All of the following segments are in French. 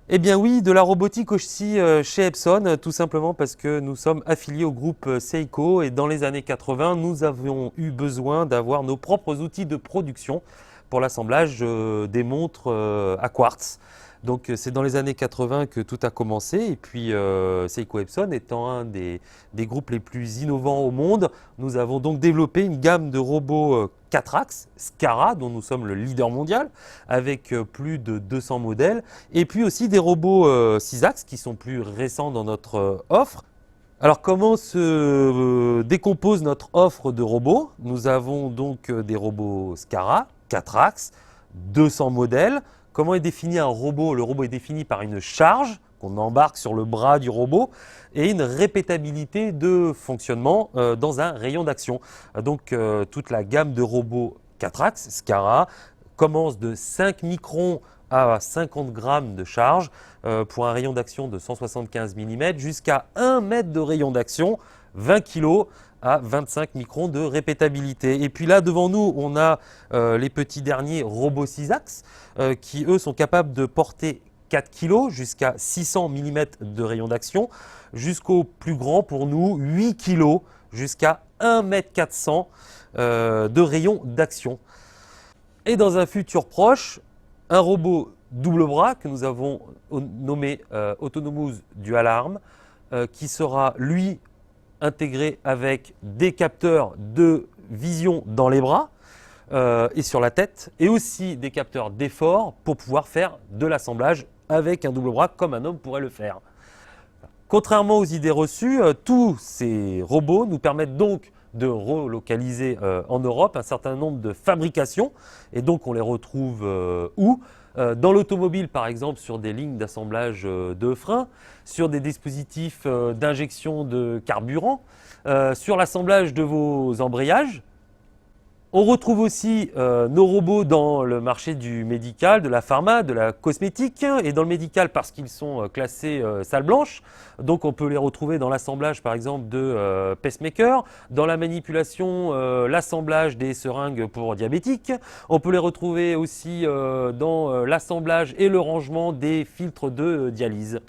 Eh bien oui, de la robotique aussi chez Epson, tout simplement parce que nous sommes affiliés au groupe Seiko et dans les années 80, nous avions eu besoin d'avoir nos propres outils de production pour l'assemblage des montres à quartz. Donc c'est dans les années 80 que tout a commencé et puis Seiko Epson étant un des groupes les plus innovants au monde, nous avons donc développé une gamme de robots 4 axes, Scara, dont nous sommes le leader mondial, avec plus de 200 modèles, et puis aussi des robots 6 axes qui sont plus récents dans notre offre. Alors comment se décompose notre offre de robots? Nous avons donc des robots Scara, 4 axes, 200 modèles. Comment est défini un robot? Le robot est défini par une charge qu'on embarque sur le bras du robot et une répétabilité de fonctionnement dans un rayon d'action. Donc toute la gamme de robots 4 axes, Scara, commence de 5 microns à 50 grammes de charge pour un rayon d'action de 175 mm jusqu'à 1 mètre de rayon d'action, 20 kg à 25 microns de répétabilité. Et puis là, devant nous, on a les petits derniers robots 6 axes qui, eux, sont capables de porter 4 kg jusqu'à 600 mm de rayon d'action, jusqu'au plus grand pour nous, 8 kg jusqu'à 1,4 m de rayon d'action. Et dans un futur proche, un robot double bras que nous avons nommé Autonomous Dual Arm, qui sera lui intégré avec des capteurs de vision dans les bras et sur la tête, et aussi des capteurs d'effort pour pouvoir faire de l'assemblage avec un double bras comme un homme pourrait le faire. Contrairement aux idées reçues, tous ces robots nous permettent donc de relocaliser en Europe un certain nombre de fabrications, et donc on les retrouve où? Dans l'automobile, par exemple, sur des lignes d'assemblage de freins, sur des dispositifs d'injection de carburant, sur l'assemblage de vos embrayages. On retrouve aussi nos robots dans le marché du médical, de la pharma, de la cosmétique, et dans le médical parce qu'ils sont classés salle blanche. Donc on peut les retrouver dans l'assemblage par exemple de pacemakers, dans la manipulation, l'assemblage des seringues pour diabétiques. On peut les retrouver aussi dans l'assemblage et le rangement des filtres de dialyse.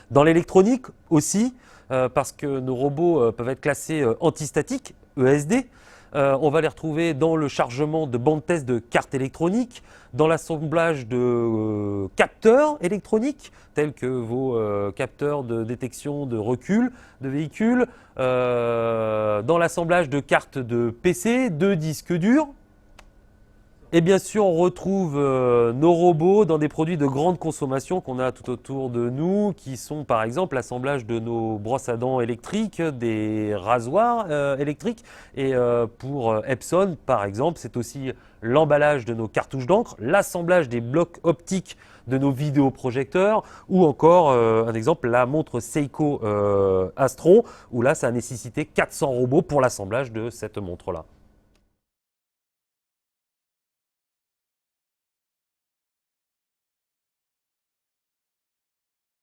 Dans l'électronique aussi, parce que nos robots peuvent être classés antistatiques, ESD. On va les retrouver dans le chargement de bandes test de cartes électroniques, dans l'assemblage de capteurs électroniques, tels que vos capteurs de détection de recul de véhicules, dans l'assemblage de cartes de PC, de disques durs. Et bien sûr, on retrouve nos robots dans des produits de grande consommation qu'on a tout autour de nous, qui sont par exemple l'assemblage de nos brosses à dents électriques, des rasoirs électriques. Et pour Epson, par exemple, c'est aussi l'emballage de nos cartouches d'encre, l'assemblage des blocs optiques de nos vidéoprojecteurs, ou encore, un exemple, la montre Seiko Astro, où là, ça a nécessité 400 robots pour l'assemblage de cette montre-là.